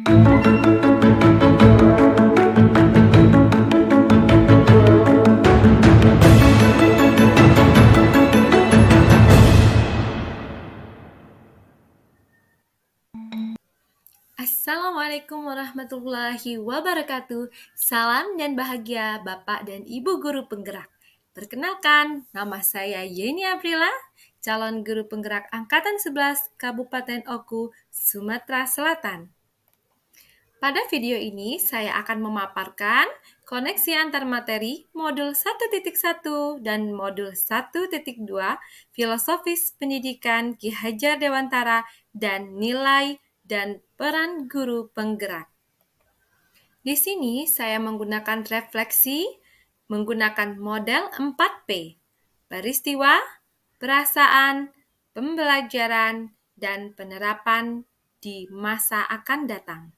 Assalamualaikum warahmatullahi wabarakatuh. Salam dan bahagia Bapak dan Ibu Guru Penggerak. Perkenalkan, nama saya Yeni Aprila, calon guru penggerak Angkatan 11 Kabupaten Oku, Sumatera Selatan. Pada video ini, saya akan memaparkan koneksi antar materi modul 1.1 dan modul 1.2 Filosofis Pendidikan Ki Hajar Dewantara dan nilai dan peran guru penggerak. Di sini saya menggunakan refleksi menggunakan model 4P, peristiwa, perasaan, pembelajaran, dan penerapan di masa akan datang.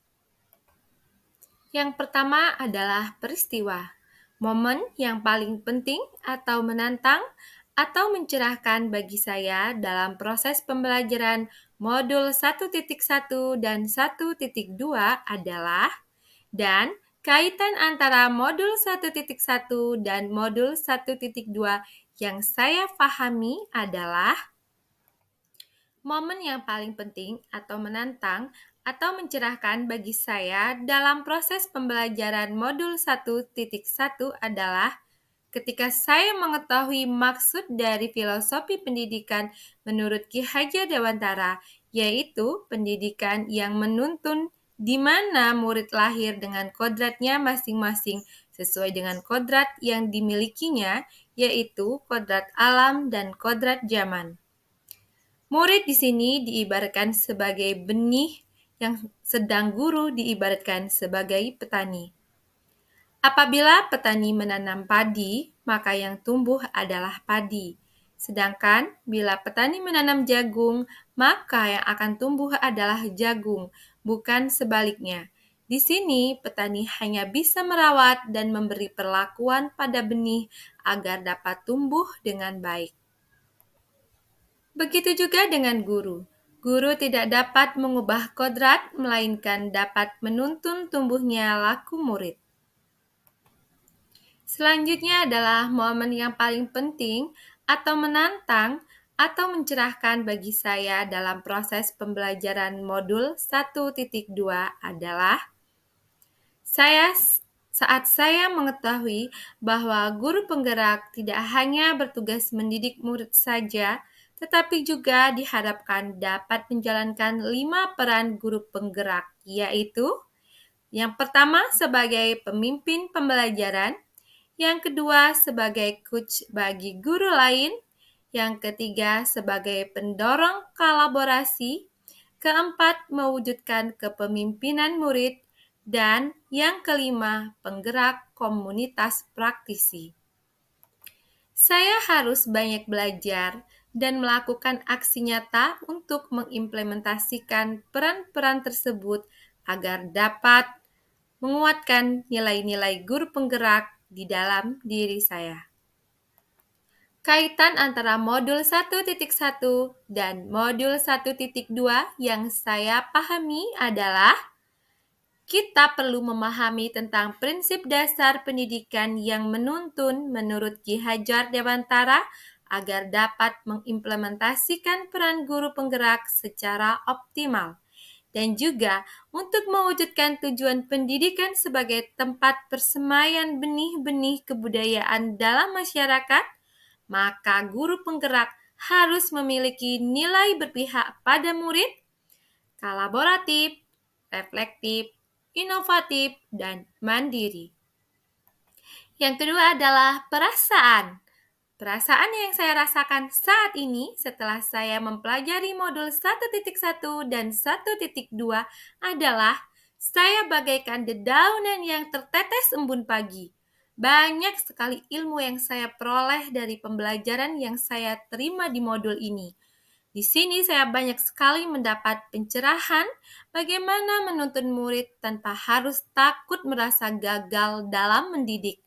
Yang pertama adalah peristiwa, momen yang paling penting atau menantang atau mencerahkan bagi saya dalam proses pembelajaran modul 1.1 dan 1.2 adalah dan kaitan antara modul 1.1 dan modul 1.2 yang saya pahami adalah momen yang paling penting atau menantang atau mencerahkan bagi saya dalam proses pembelajaran modul 1.1 adalah ketika saya mengetahui maksud dari filosofi pendidikan menurut Ki Hajar Dewantara, yaitu pendidikan yang menuntun di mana murid lahir dengan kodratnya masing-masing sesuai dengan kodrat yang dimilikinya, yaitu kodrat alam dan kodrat zaman. Murid di sini diibaratkan sebagai benih yang sedang guru diibaratkan sebagai petani. Apabila petani menanam padi, maka yang tumbuh adalah padi. Sedangkan bila petani menanam jagung, maka yang akan tumbuh adalah jagung, bukan sebaliknya. Di sini, petani hanya bisa merawat dan memberi perlakuan pada benih agar dapat tumbuh dengan baik. Begitu juga dengan guru. Guru tidak dapat mengubah kodrat, melainkan dapat menuntun tumbuhnya laku murid. Selanjutnya adalah momen yang paling penting atau menantang atau mencerahkan bagi saya dalam proses pembelajaran modul 1.2 adalah saat saya mengetahui bahwa guru penggerak tidak hanya bertugas mendidik murid saja, tetapi juga diharapkan dapat menjalankan 5 peran guru penggerak, yaitu yang pertama sebagai pemimpin pembelajaran, yang kedua sebagai coach bagi guru lain, yang ketiga sebagai pendorong kolaborasi, keempat mewujudkan kepemimpinan murid, dan yang kelima penggerak komunitas praktisi. Saya harus banyak belajar dan melakukan aksi nyata untuk mengimplementasikan peran-peran tersebut agar dapat menguatkan nilai-nilai guru penggerak di dalam diri saya. Kaitan antara modul 1.1 dan modul 1.2 yang saya pahami adalah kita perlu memahami tentang prinsip dasar pendidikan yang menuntun menurut Ki Hajar Dewantara agar dapat mengimplementasikan peran guru penggerak secara optimal. Dan juga untuk mewujudkan tujuan pendidikan sebagai tempat persemaian benih-benih kebudayaan dalam masyarakat, maka guru penggerak harus memiliki nilai berpihak pada murid, kolaboratif, reflektif, inovatif, dan mandiri. Yang kedua adalah perasaan. Perasaan yang saya rasakan saat ini setelah saya mempelajari modul 1.1 dan 1.2 adalah saya bagaikan dedaunan yang tertetes embun pagi. Banyak sekali ilmu yang saya peroleh dari pembelajaran yang saya terima di modul ini. Di sini saya banyak sekali mendapat pencerahan bagaimana menuntun murid tanpa harus takut merasa gagal dalam mendidik.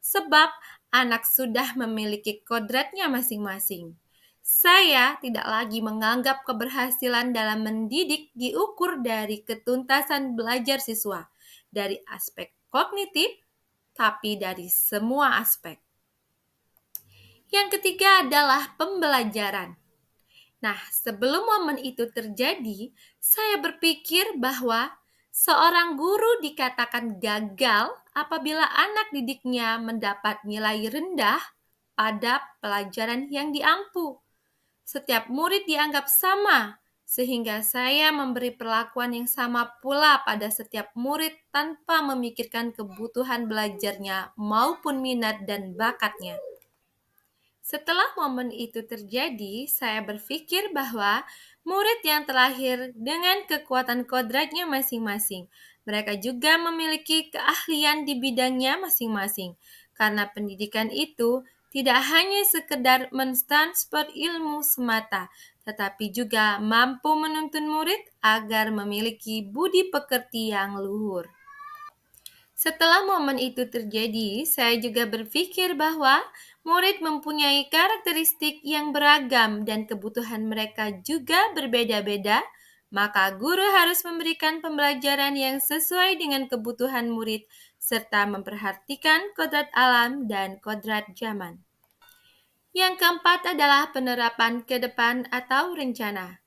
Sebab anak sudah memiliki kodratnya masing-masing. Saya tidak lagi menganggap keberhasilan dalam mendidik diukur dari ketuntasan belajar siswa, dari aspek kognitif, tapi dari semua aspek. Yang ketiga adalah pembelajaran. Nah, sebelum momen itu terjadi, saya berpikir bahwa seorang guru dikatakan gagal apabila anak didiknya mendapat nilai rendah pada pelajaran yang diampu. Setiap murid dianggap sama, sehingga saya memberi perlakuan yang sama pula pada setiap murid tanpa memikirkan kebutuhan belajarnya maupun minat dan bakatnya. Setelah momen itu terjadi, saya berpikir bahwa murid yang terlahir dengan kekuatan kodratnya masing-masing. Mereka juga memiliki keahlian di bidangnya masing-masing. Karena pendidikan itu tidak hanya sekedar mentransfer ilmu semata, tetapi juga mampu menuntun murid agar memiliki budi pekerti yang luhur. Setelah momen itu terjadi, saya juga berpikir bahwa murid mempunyai karakteristik yang beragam dan kebutuhan mereka juga berbeda-beda, maka guru harus memberikan pembelajaran yang sesuai dengan kebutuhan murid serta memperhatikan kodrat alam dan kodrat zaman. Yang keempat adalah penerapan ke depan atau rencana.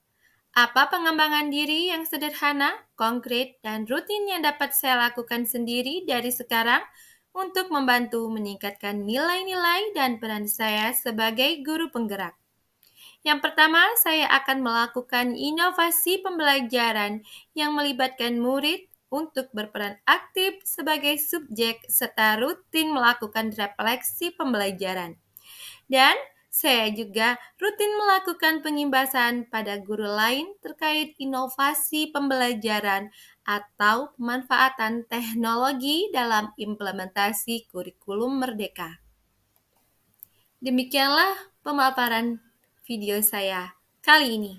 Apa pengembangan diri yang sederhana, konkret, dan rutin yang dapat saya lakukan sendiri dari sekarang untuk membantu meningkatkan nilai-nilai dan peran saya sebagai guru penggerak? Yang pertama, saya akan melakukan inovasi pembelajaran yang melibatkan murid untuk berperan aktif sebagai subjek serta rutin melakukan refleksi pembelajaran. Dan saya juga rutin melakukan pengimbasan pada guru lain terkait inovasi pembelajaran atau pemanfaatan teknologi dalam implementasi kurikulum merdeka. Demikianlah pemaparan video saya kali ini.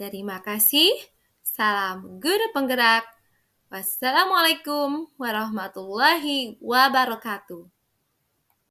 Terima kasih. Salam guru penggerak. Wassalamualaikum warahmatullahi wabarakatuh.